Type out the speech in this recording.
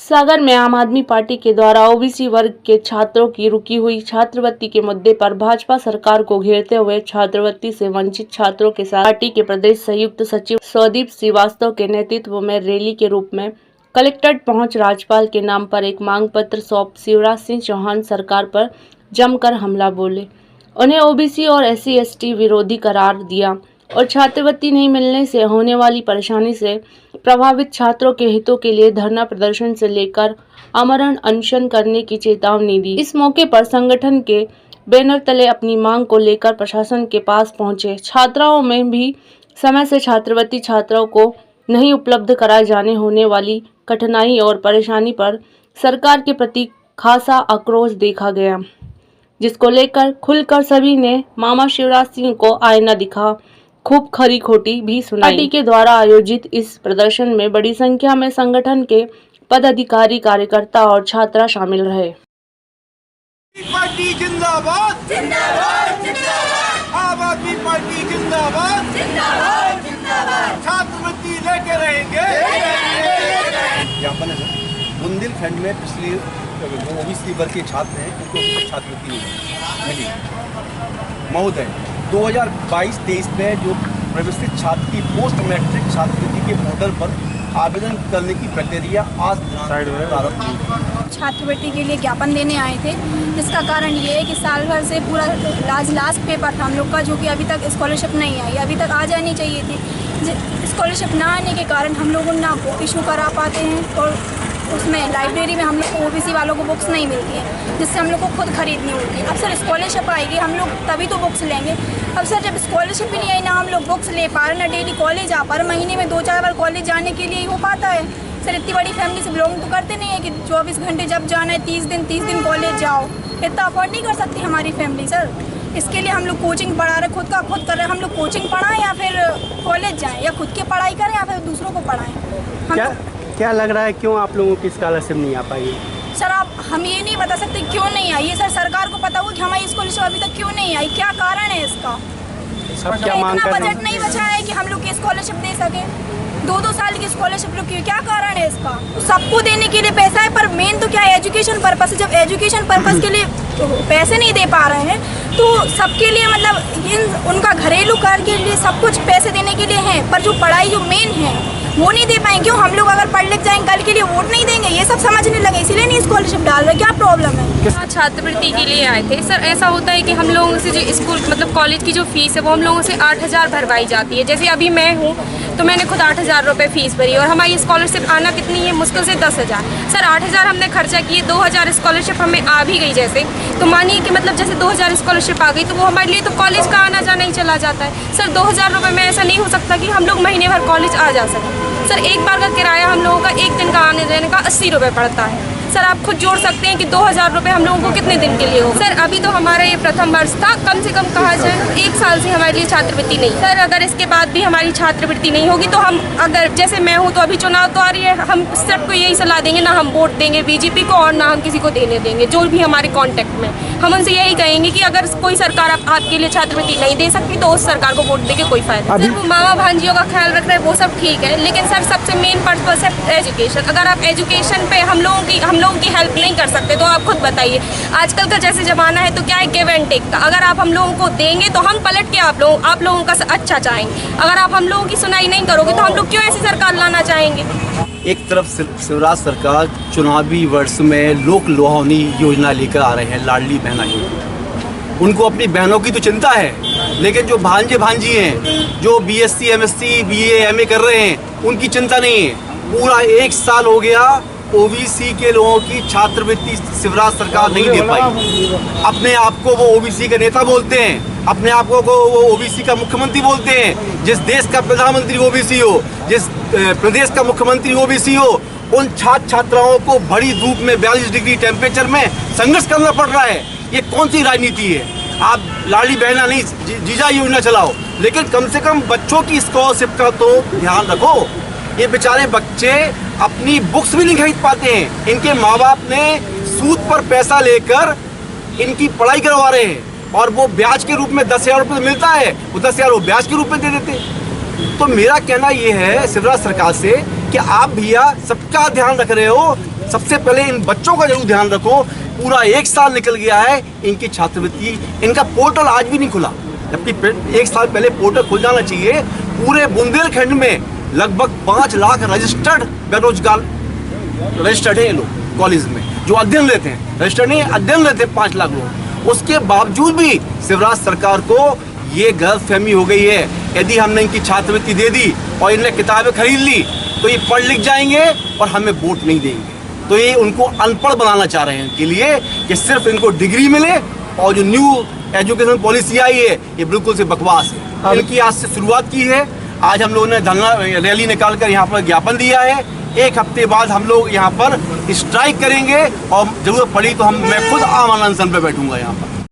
सागर में आम आदमी पार्टी के द्वारा ओबीसी वर्ग के छात्रों की रुकी हुई छात्रवृत्ति के मुद्दे पर भाजपा सरकार को घेरते हुए छात्रवृत्ति से वंचित छात्रों के साथ पार्टी के प्रदेश संयुक्त सचिव स्वदीप श्रीवास्तव के नेतृत्व में रैली के रूप में कलेक्ट्रेट पहुंच राज्यपाल के नाम पर एक मांग पत्र सौंप शिवराज सिंह चौहान सरकार पर जमकर हमला बोले। उन्हें ओबीसी और SC/ST विरोधी करार दिया और छात्रवृत्ति नहीं मिलने से होने वाली परेशानी से प्रभावित छात्रों के हितों के लिए धरना प्रदर्शन से लेकर आमरण अनशन करने की चेतावनी दी। इस मौके पर संगठन के बैनर तले अपनी मांग को लेकर प्रशासन के पास पहुंचे छात्राओं में भी समय से छात्रवृत्ति छात्राओं को नहीं उपलब्ध कराए जाने होने वाली कठिनाई और परेशानी पर सरकार के प्रति खासा आक्रोश देखा गया, जिसको लेकर खुलकर सभी ने मामा शिवराज सिंह को आईना दिखा, खूब खरी खोटी भी सुनाई। पार्टी के द्वारा आयोजित इस प्रदर्शन में बड़ी संख्या में संगठन के पदाधिकारी, कार्यकर्ता और छात्रा शामिल रहे। पार्टी जिंदाबाद जिंदाबाद जिंदाबाद, आम आदमी पार्टी जिंदाबाद जिंदाबाद जिंदाबाद, छात्रवृत्ति लेके रहेंगे। ज्ञापन है सर, बुंदेलखंड में पिछले ओबीसी वर्ग के छात्र हैं, उनको छात्रवृत्ति मिली। महोदय 2022-23 में जो व्यवस्थित छात्र की पोस्ट मैट्रिक छात्रवृत्ति के पोर्टल पर आवेदन करने की प्रक्रिया आज प्रारंभ हुई। छात्रवृत्ति के लिए ज्ञापन देने आए थे, जिसका कारण ये है कि साल भर से पूरा लास्ट पेपर था हम लोग का, जो कि अभी तक स्कॉलरशिप नहीं आई, अभी तक आ जानी चाहिए थी। स्कॉलरशिप ना आने के कारण हम लोग ना बुक इशू करा पाते हैं और उसमें लाइब्रेरी में हम लोग को ओबीसी वालों को बुक्स नहीं मिलती है, जिससे हम लोग को खुद खरीदनी होती है। अब सर स्कॉलरशिप आएगी हम लोग तभी तो बुक्स लेंगे। अब सर जब स्कॉलरशिप भी नहीं आई, ना हम लोग बुक्स ले पा रहे, ना डेली कॉलेज आ पा रहे, महीने में 2-4 बार कॉलेज जाने के लिए ही हो पाता है। सर इतनी बड़ी फैमिली से बिलोंग तो करते नहीं है कि 24 घंटे जब जाना है 30 दिन कॉलेज जाओ, इतना अफोर्ड नहीं कर सकती हमारी फैमिली। सर इसके लिए हम लोग कोचिंग पढ़ा रहे, खुद का खुद कर रहे हैं। हम लोग कोचिंग पढ़ाएं या फिर कॉलेज जाएँ, या खुद की पढ़ाई करें या फिर दूसरों को पढ़ाएँ। क्या लग रहा है, क्यों आप लोगों की स्कॉलरशिप नहीं आ पाई? सर हम ये नहीं बता सकते क्यों नहीं आई है। सर सरकार को पता होगा कि हमारी स्कॉलरशिप अभी तक क्यों नहीं आई, क्या कारण है इसका। क्या मांग कर रहे हैं? बजट नहीं बचा है कि हम लोग की स्कॉलरशिप दे सके। 2-2 साल की स्कॉलरशिप रुकी है, क्या कारण है इसका। सबको देने के लिए पैसा है, पर मेन तो क्या है, एजुकेशन पर्पस। जब एजुकेशन पर्पस के लिए पैसे नहीं दे पा रहे हैं तो सबके लिए मतलब उनका घरेलू कार्य के लिए सब कुछ पैसे देने के लिए है, पर जो पढ़ाई जो मेन है वो नहीं दे पाएंगे। क्यों हम लोग अगर पढ़ लिख जाएंगे कल के लिए वोट नहीं देंगे, ये सब समझने लगे, इसीलिए नहीं स्कॉलरशिप डाल रहे। क्या प्रॉब्लम है? छात्रवृत्ति के लिए आए थे सर। ऐसा होता है कि हम लोगों से जो स्कूल मतलब कॉलेज की जो फीस है वो हम लोगों से 8,000 भरवाई जाती है। जैसे अभी मैं हूँ तो मैंने खुद 8,000 रुपये फीस भरी और हमारी स्कॉलरशिप आना कितनी है, मुश्किल से 10,000। सर 8,000 हमने खर्चा किए, 2,000 स्कॉलरशिप हमें आ भी गई। जैसे तो मानिए कि मतलब जैसे 2,000 स्कॉलरशिप आ गई तो वो हमारे लिए तो कॉलेज का आना जाना ही चला जाता है। सर 2,000 रुपये में ऐसा नहीं हो सकता कि हम लोग महीने भर कॉलेज आ जा सकें। सर एक बार का किराया हम लोगों का एक दिन का आने जाने का 80 रुपये पड़ता है। सर आप खुद जोड़ सकते हैं कि 2,000 रुपये हम लोगों को कितने दिन के लिए हो। सर अभी तो हमारा ये प्रथम वर्ष था, कम से कम कहा जाए 1 साल से हमारे लिए छात्रवृत्ति नहीं। सर अगर इसके बाद भी हमारी छात्रवृत्ति नहीं होगी तो हम अगर जैसे मैं हूँ तो अभी चुनाव तो आ रही है, हम सबको यही सलाह देंगे, ना हम वोट देंगे बीजेपी को और ना हम किसी को देने देंगे जो भी हमारे कॉन्टेक्ट में। हम उनसे यही कहेंगे कि अगर कोई सरकार आपके लिए छात्रवृत्ति नहीं दे सकती तो उस सरकार को वोट देके कोई फायदा नहीं। वो मामा भांजियों का ख्याल रख रहे हैं वो सब ठीक है, लेकिन सर सबसे मेन पर्पस है एजुकेशन। अगर आप एजुकेशन पे हम लोगों की हेल्प नहीं कर सकते तो आप खुद बताइए, आजकल का जैसे जमाना है तो क्या है, गिव एंड टेक का। अगर आप हम लोगों को देंगे तो हम पलट के आप लोगों का अच्छा चाहेंगे। अगर आप हम लोगों की सुनाई नहीं करोगे तो हम लोग क्यों ऐसी सरकार लाना चाहेंगे। एक तरफ शिवराज सरकार चुनावी वर्ष में लोक लुभावनी योजना लेकर आ रहे हैं, लाडली बहना योजना। उनको अपनी बहनों की तो चिंता है, लेकिन जो भांजे भांजी हैं, जो BSc MSc BA MA कर रहे हैं, उनकी चिंता नहीं है। पूरा 1 साल हो गया ओबीसी के लोगों की छात्रवृत्ति शिवराज सरकार नहीं दे पाई। अपने आप को वो ओबीसी का नेता बोलते हैं, अपने आप को वो ओबीसी का मुख्यमंत्री बोलते हैं। जिस देश का प्रधानमंत्री ओबीसी हो, जिस प्रदेश का मुख्यमंत्री ओबीसी हो, उन छात्र छात्राओं को बड़ी धूप में 42 डिग्री टेम्परेचर में संघर्ष करना पड़ रहा है। ये कौन सी राजनीति है? आप लाडली बहना नहीं जीजा योजना चलाओ, लेकिन कम से कम बच्चों की स्कॉलरशिप का तो ध्यान रखो। ये बेचारे बच्चे अपनी बुक्स भी नहीं खरीद पाते हैं, इनके माँ बाप ने सूद पर पैसा लेकर इनकी पढ़ाई करवा रहे हैं और वो ब्याज के रूप में 10,000 रुपये मिलता है, वो 10,000 वो ब्याज के रूप में दे देते। तो मेरा कहना ये है शिवराज सरकार से कि आप भैया सबका ध्यान रख रहे हो, सबसे पहले इन बच्चों का जरूर ध्यान रखो। पूरा 1 साल निकल गया है, इनकी छात्रवृत्ति, इनका पोर्टल आज भी नहीं खुला, जबकि 1 साल पहले पोर्टल खुल जाना चाहिए। पूरे बुंदेलखंड में लगभग 5 लाख रजिस्टर्ड बेरोजगार रजिस्टर्ड है ये लोग कॉलेज में, जो अध्ययन लेते हैं, रजिस्टर्ड नहीं अध्ययन लेते हैं 5 लाख लोग। उसके बावजूद भी शिवराज सरकार को ये गलतफहमी हो गई है, यदि हमने इनकी छात्रवृत्ति दे दी और इन्हें किताबें खरीद ली तो ये पढ़ लिख जाएंगे और हमें वोट नहीं देंगे। तो ये उनको अनपढ़ बनाना चाह रहे हैं इनके लिए कि सिर्फ इनको डिग्री मिले। और जो न्यू एजुकेशन पॉलिसी आई है ये बिल्कुल से बकवास है। इनकी आज से शुरुआत की है। आज हम लोगों ने धरना रैली निकाल कर यहाँ पर ज्ञापन दिया है। 1 हफ्ते बाद हम लोग यहाँ पर स्ट्राइक करेंगे और जरूरत पड़ी तो मैं खुद आम अनशन पे बैठूंगा यहाँ पर।